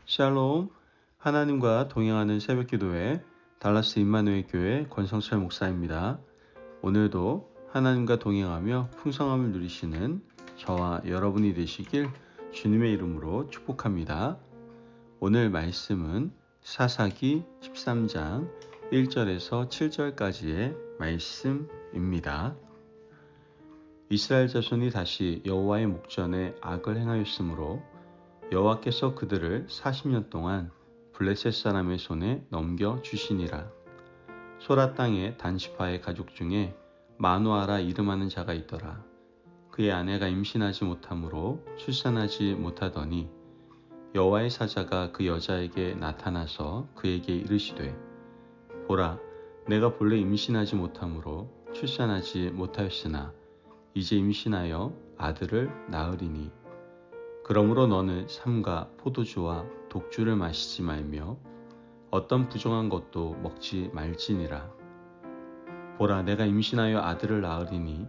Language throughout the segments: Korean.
샬롬, 하나님과 동행하는 새벽기도회 달라스 임마누엘 교회 권성철 목사입니다. 오늘도 하나님과 동행하며 풍성함을 누리시는 저와 여러분이 되시길 주님의 이름으로 축복합니다. 오늘 말씀은 사사기 13장 1절에서 7절까지의 말씀입니다. 이스라엘 자손이 다시 여호와의 목전에 악을 행하였으므로 여호와께서 그들을 40년 동안 블레셋 사람의 손에 넘겨주시니라. 소라 땅의 단시파의 가족 중에 마누아라 이름하는 자가 있더라. 그의 아내가 임신하지 못하므로 출산하지 못하더니 여호와의 사자가 그 여자에게 나타나서 그에게 이르시되, 보라, 내가 본래 임신하지 못하므로 출산하지 못하였으나 이제 임신하여 아들을 낳으리니 그러므로 너는 삼가 포도주와 독주를 마시지 말며 어떤 부정한 것도 먹지 말지니라. 보라, 내가 임신하여 아들을 낳으리니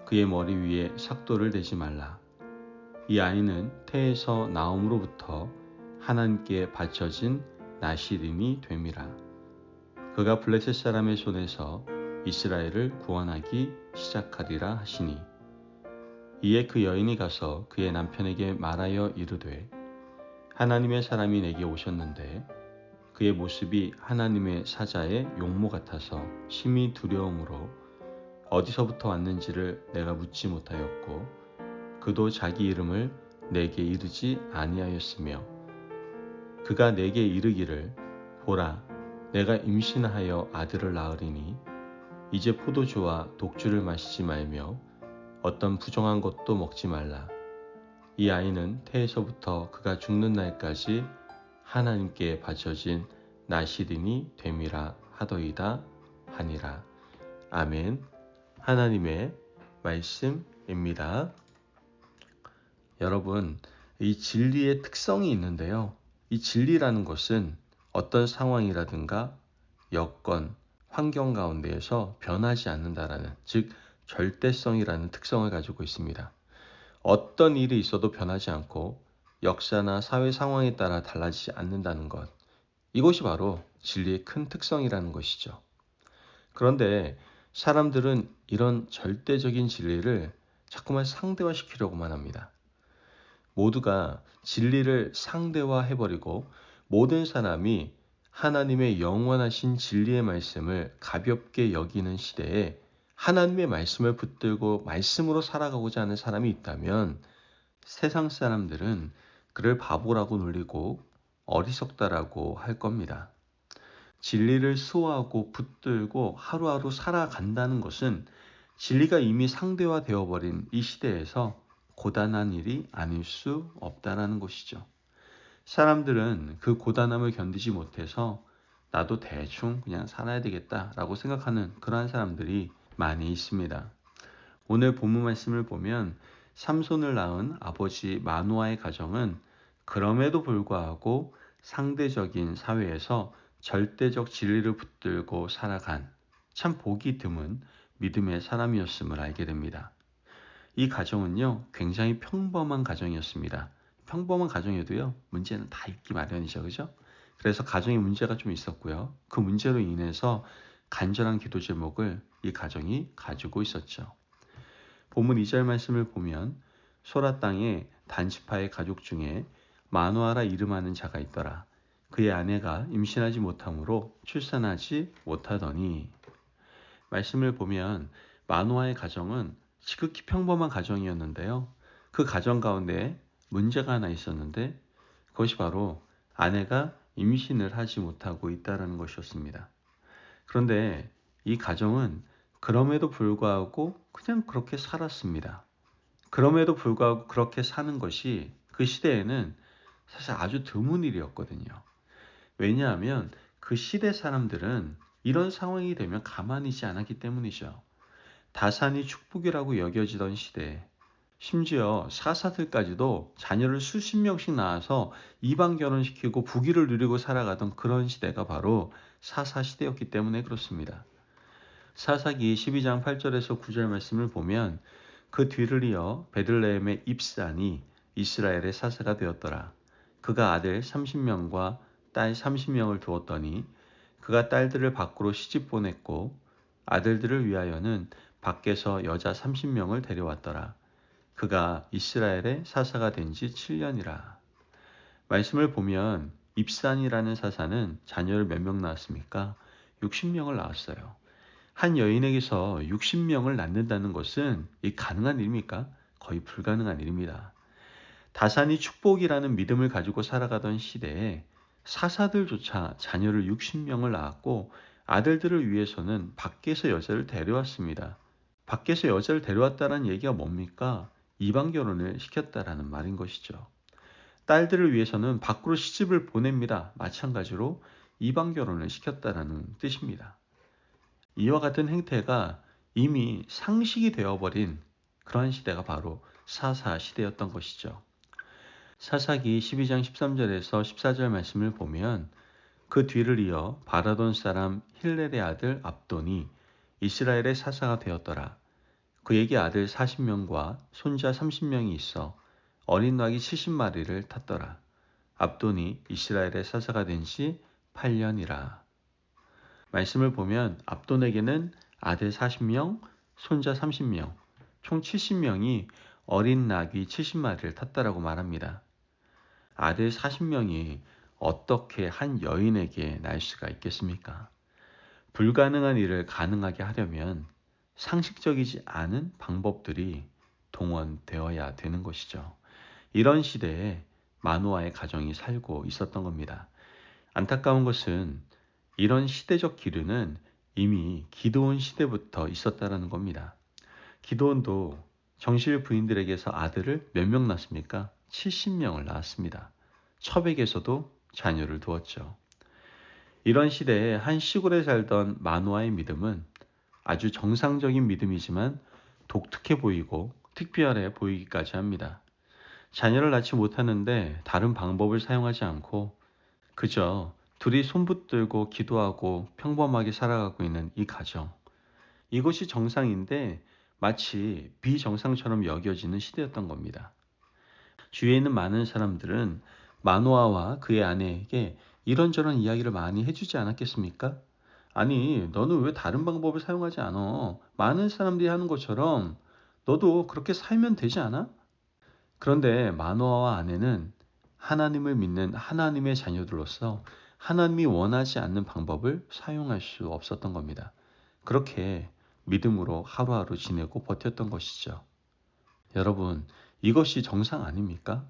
그의 머리 위에 삭도를 대지 말라. 이 아이는 태에서 나옴으로부터 하나님께 바쳐진 나시림이 됨이라. 그가 블레셋 사람의 손에서 이스라엘을 구원하기 시작하리라 하시니, 이에 그 여인이 가서 그의 남편에게 말하여 이르되, 하나님의 사람이 내게 오셨는데 그의 모습이 하나님의 사자의 용모 같아서 심히 두려움으로 어디서부터 왔는지를 내가 묻지 못하였고 그도 자기 이름을 내게 이르지 아니하였으며, 그가 내게 이르기를, 보라, 내가 임신하여 아들을 낳으리니 이제 포도주와 독주를 마시지 말며 어떤 부정한 것도 먹지 말라. 이 아이는 태에서부터 그가 죽는 날까지 하나님께 바쳐진 나시린이 됨이라 하더이다 하니라. 아멘. 하나님의 말씀입니다. 여러분, 이 진리의 특성이 있는데요. 이 진리라는 것은 어떤 상황이라든가 여건, 환경 가운데에서 변하지 않는다라는, 즉 절대성이라는 특성을 가지고 있습니다. 어떤 일이 있어도 변하지 않고 역사나 사회 상황에 따라 달라지지 않는다는 것, 이것이 바로 진리의 큰 특성이라는 것이죠. 그런데 사람들은 이런 절대적인 진리를 자꾸만 상대화시키려고만 합니다. 모두가 진리를 상대화해버리고 모든 사람이 하나님의 영원하신 진리의 말씀을 가볍게 여기는 시대에 하나님의 말씀을 붙들고 말씀으로 살아가고자 하는 사람이 있다면 세상 사람들은 그를 바보라고 놀리고 어리석다라고 할 겁니다. 진리를 수호하고 붙들고 하루하루 살아간다는 것은 진리가 이미 상대화되어버린 이 시대에서 고단한 일이 아닐 수 없다라는 것이죠. 사람들은 그 고단함을 견디지 못해서 나도 대충 그냥 살아야 되겠다라고 생각하는 그러한 사람들이 많이 있습니다. 오늘 본문 말씀을 보면 삼손을 낳은 아버지 마누아의 가정은 그럼에도 불구하고 상대적인 사회에서 절대적 진리를 붙들고 살아간 참 보기 드문 믿음의 사람이었음을 알게 됩니다. 이 가정은요, 굉장히 평범한 가정이었습니다. 평범한 가정에도요, 문제는 다 있기 마련이죠, 그죠? 그래서 가정에 문제가 좀 있었고요. 그 문제로 인해서 간절한 기도 제목을 이 가정이 가지고 있었죠. 본문 2절 말씀을 보면 소라 땅에 단시파의 가족 중에 마누아라 이름하는 자가 있더라. 그의 아내가 임신하지 못하므로 출산하지 못하더니, 말씀을 보면 마누아의 가정은 지극히 평범한 가정이었는데요. 그 가정 가운데 문제가 하나 있었는데 그것이 바로 아내가 임신을 하지 못하고 있다는 것이었습니다. 그런데 이 가정은 그럼에도 불구하고 그냥 그렇게 살았습니다. 그럼에도 불구하고 그렇게 사는 것이 그 시대에는 사실 아주 드문 일이었거든요. 왜냐하면 그 시대 사람들은 이런 상황이 되면 가만히 있지 않았기 때문이죠. 다산이 축복이라고 여겨지던 시대에 심지어 사사들까지도 자녀를 수십 명씩 낳아서 이방 결혼시키고 부귀를 누리고 살아가던 그런 시대가 바로 사사 시대였기 때문에 그렇습니다. 사사기 12장 8절에서 9절 말씀을 보면 그 뒤를 이어 베들레헴의 입산이 이스라엘의 사사가 되었더라. 그가 아들 30명과 딸 30명을 두었더니 그가 딸들을 밖으로 시집 보냈고 아들들을 위하여는 밖에서 여자 30명을 데려왔더라. 그가 이스라엘의 사사가 된 지 7년이라. 말씀을 보면 입산이라는 사사는 자녀를 몇 명 낳았습니까? 60명을 낳았어요. 한 여인에게서 60명을 낳는다는 것은 이 가능한 일입니까? 거의 불가능한 일입니다. 다산이 축복이라는 믿음을 가지고 살아가던 시대에 사사들조차 자녀를 60명을 낳았고 아들들을 위해서는 밖에서 여자를 데려왔습니다. 밖에서 여자를 데려왔다는 얘기가 뭡니까? 이방 결혼을 시켰다라는 말인 것이죠. 딸들을 위해서는 밖으로 시집을 보냅니다. 마찬가지로 이방 결혼을 시켰다라는 뜻입니다. 이와 같은 행태가 이미 상식이 되어버린 그러한 시대가 바로 사사 시대였던 것이죠. 사사기 12장 13절에서 14절 말씀을 보면 그 뒤를 이어 바라돈 사람 힐렐의 아들 압돈이 이스라엘의 사사가 되었더라. 그에게 아들 40명과 손자 30명이 있어 어린 낙이 70마리를 탔더라. 압돈이 이스라엘의 사사가 된 지 8년이라. 말씀을 보면 압돈에게는 아들 40명, 손자 30명, 총 70명이 어린 낙이 70마리를 탔다라고 말합니다. 아들 40명이 어떻게 한 여인에게 날 수가 있겠습니까? 불가능한 일을 가능하게 하려면 상식적이지 않은 방법들이 동원되어야 되는 것이죠. 이런 시대에 마노아의 가정이 살고 있었던 겁니다. 안타까운 것은 이런 시대적 기류는 이미 기드온 시대부터 있었다는 겁니다. 기드온도 정실 부인들에게서 아들을 몇 명 낳습니까? 70명을 낳았습니다. 첩에게서도 자녀를 두었죠. 이런 시대에 한 시골에 살던 마노아의 믿음은 아주 정상적인 믿음이지만 독특해 보이고 특별해 보이기까지 합니다. 자녀를 낳지 못하는데 다른 방법을 사용하지 않고 그저 둘이 손붙들고 기도하고 평범하게 살아가고 있는 이 가정. 이것이 정상인데 마치 비정상처럼 여겨지는 시대였던 겁니다. 주위에 있는 많은 사람들은 마노아와 그의 아내에게 이런저런 이야기를 많이 해주지 않았겠습니까? 아니, 너는 왜 다른 방법을 사용하지 않아? 많은 사람들이 하는 것처럼 너도 그렇게 살면 되지 않아? 그런데 마노아와 아내는 하나님을 믿는 하나님의 자녀들로서 하나님이 원하지 않는 방법을 사용할 수 없었던 겁니다. 그렇게 믿음으로 하루하루 지내고 버텼던 것이죠. 여러분, 이것이 정상 아닙니까?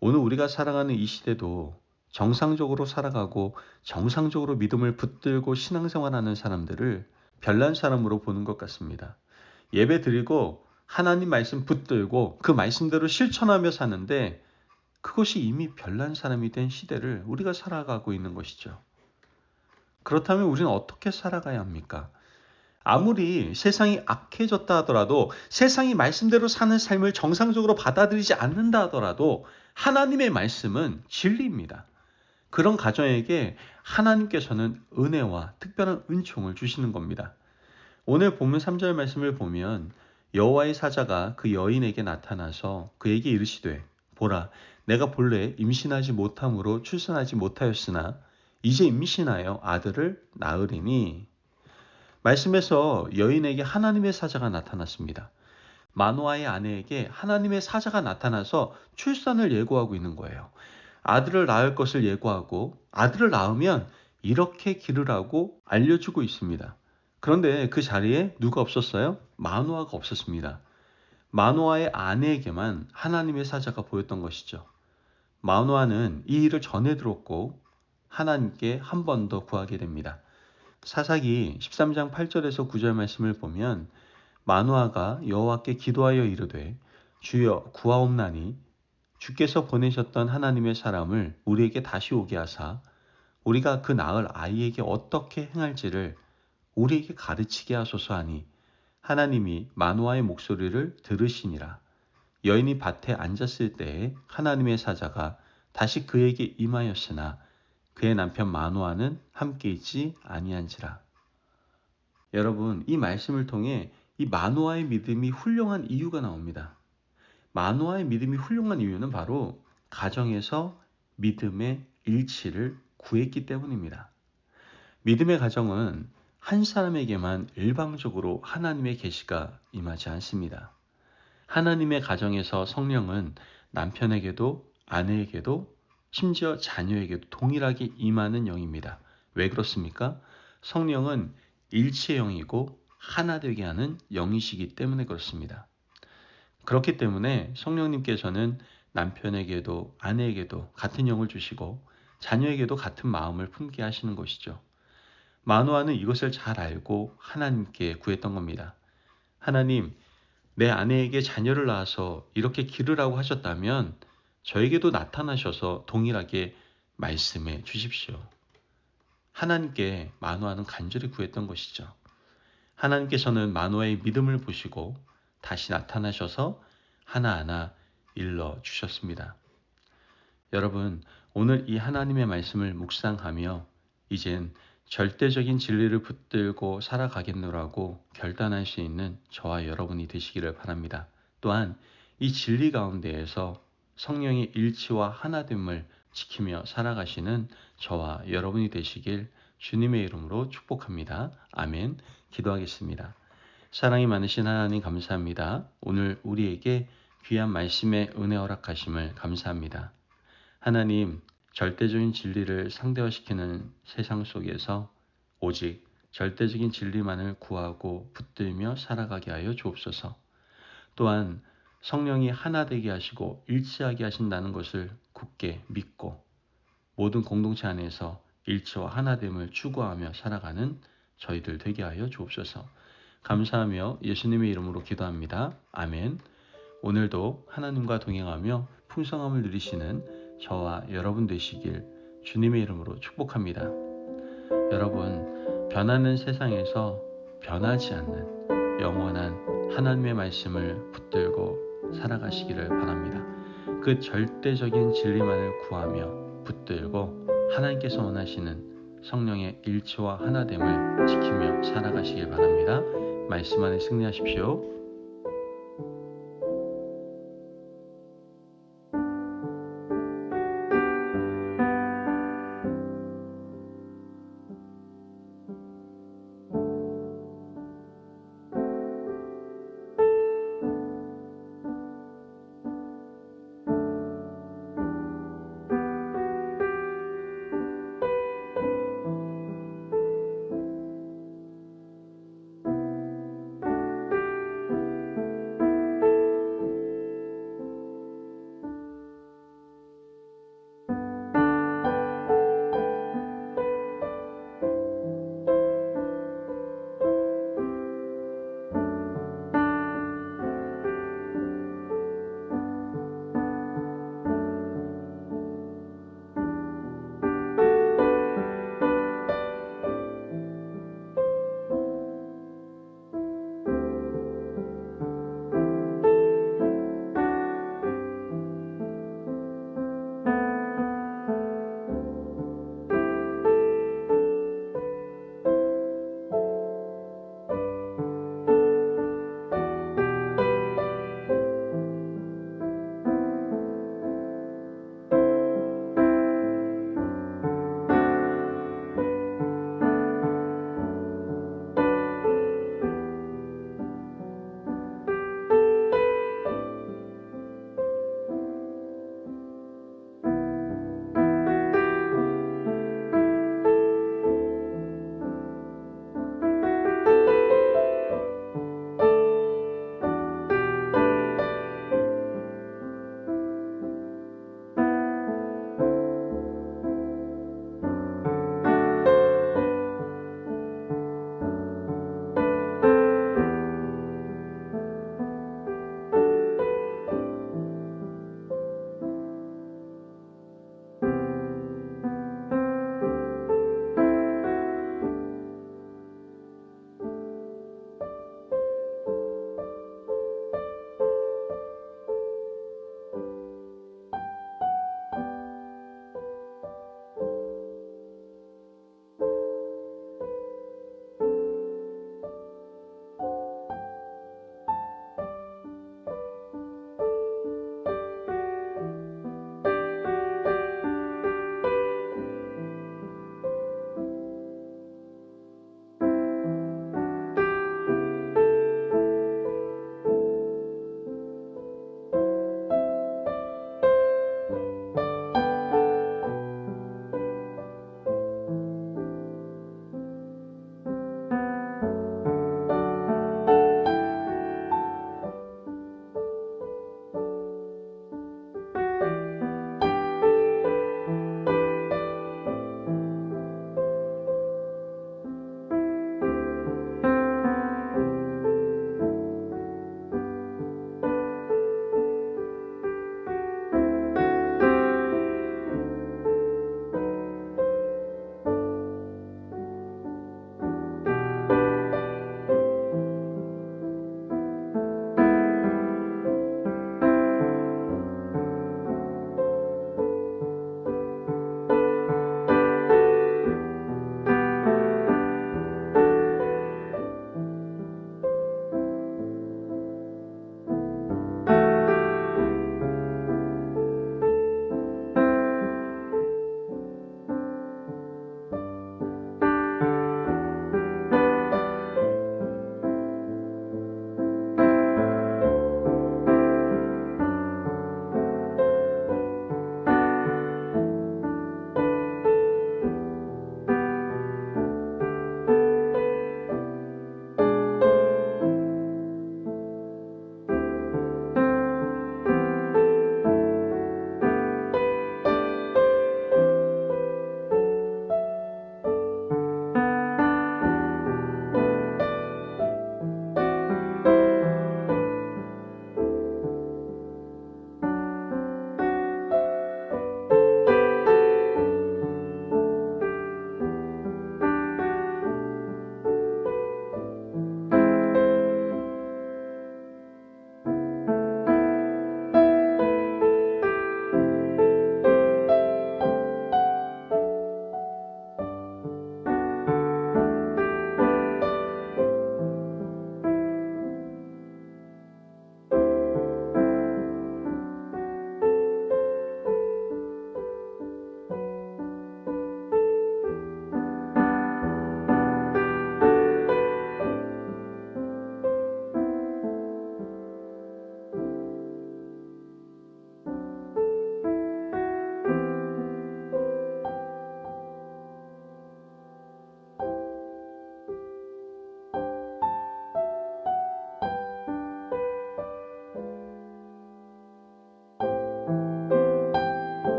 오늘 우리가 살아가는 이 시대도 정상적으로 살아가고 정상적으로 믿음을 붙들고 신앙생활하는 사람들을 별난 사람으로 보는 것 같습니다. 예배 드리고 하나님 말씀 붙들고 그 말씀대로 실천하며 사는데 그것이 이미 별난 사람이 된 시대를 우리가 살아가고 있는 것이죠. 그렇다면 우리는 어떻게 살아가야 합니까? 아무리 세상이 악해졌다 하더라도 세상이 말씀대로 사는 삶을 정상적으로 받아들이지 않는다 하더라도 하나님의 말씀은 진리입니다. 그런 가정에게 하나님께서는 은혜와 특별한 은총을 주시는 겁니다. 오늘 본문 3절 말씀을 보면 여호와의 사자가 그 여인에게 나타나서 그에게 이르시되 보라 내가 본래 임신하지 못함으로 출산하지 못하였으나 이제 임신하여 아들을 낳으리니. 말씀에서 여인에게 하나님의 사자가 나타났습니다. 마노아의 아내에게 하나님의 사자가 나타나서 출산을 예고하고 있는 거예요. 아들을 낳을 것을 예고하고 아들을 낳으면 이렇게 기르라고 알려주고 있습니다. 그런데 그 자리에 누가 없었어요? 마노아가 없었습니다. 마노아의 아내에게만 하나님의 사자가 보였던 것이죠. 마노아는 이 일을 전해 들었고 하나님께 한 번 더 구하게 됩니다. 사사기 13장 8절에서 9절 말씀을 보면 마노아가 여호와께 기도하여 이르되 주여 구하옵나니 주께서 보내셨던 하나님의 사람을 우리에게 다시 오게 하사 우리가 그 낳을 아이에게 어떻게 행할지를 우리에게 가르치게 하소서 하니 하나님이 마노아의 목소리를 들으시니라. 여인이 밭에 앉았을 때에 하나님의 사자가 다시 그에게 임하였으나 그의 남편 마노아는 함께 있지 아니한지라. 여러분, 이 말씀을 통해 이 마노아의 믿음이 훌륭한 이유가 나옵니다. 마노아의 믿음이 훌륭한 이유는 바로 가정에서 믿음의 일치를 구했기 때문입니다. 믿음의 가정은 한 사람에게만 일방적으로 하나님의 계시가 임하지 않습니다. 하나님의 가정에서 성령은 남편에게도 아내에게도 심지어 자녀에게도 동일하게 임하는 영입니다. 왜 그렇습니까? 성령은 일치의 영이고 하나 되게 하는 영이시기 때문에 그렇습니다. 그렇기 때문에 성령님께서는 남편에게도 아내에게도 같은 영을 주시고 자녀에게도 같은 마음을 품게 하시는 것이죠. 마노아는 이것을 잘 알고 하나님께 구했던 겁니다. 하나님, 내 아내에게 자녀를 낳아서 이렇게 기르라고 하셨다면 저에게도 나타나셔서 동일하게 말씀해 주십시오. 하나님께 마노아는 간절히 구했던 것이죠. 하나님께서는 마노아의 믿음을 보시고 다시 나타나셔서 하나하나 일러 주셨습니다. 여러분, 오늘 이 하나님의 말씀을 묵상하며 이젠 절대적인 진리를 붙들고 살아가겠노라고 결단할 수 있는 저와 여러분이 되시기를 바랍니다. 또한 이 진리 가운데에서 성령의 일치와 하나됨을 지키며 살아가시는 저와 여러분이 되시길 주님의 이름으로 축복합니다. 아멘. 기도하겠습니다. 사랑이 많으신 하나님 감사합니다. 오늘 우리에게 귀한 말씀의 은혜 허락하심을 감사합니다. 하나님, 절대적인 진리를 상대화시키는 세상 속에서 오직 절대적인 진리만을 구하고 붙들며 살아가게 하여 주옵소서. 또한 성령이 하나 되게 하시고 일치하게 하신다는 것을 굳게 믿고 모든 공동체 안에서 일치와 하나됨을 추구하며 살아가는 저희들 되게 하여 주옵소서. 감사하며 예수님의 이름으로 기도합니다. 아멘. 오늘도 하나님과 동행하며 풍성함을 누리시는 저와 여러분 되시길 주님의 이름으로 축복합니다. 여러분, 변하는 세상에서 변하지 않는 영원한 하나님의 말씀을 붙들고 살아가시기를 바랍니다. 그 절대적인 진리만을 구하며 붙들고 하나님께서 원하시는 성령의 일치와 하나됨을 지키며 살아가시길 바랍니다. 말씀 안에 승리하십시오.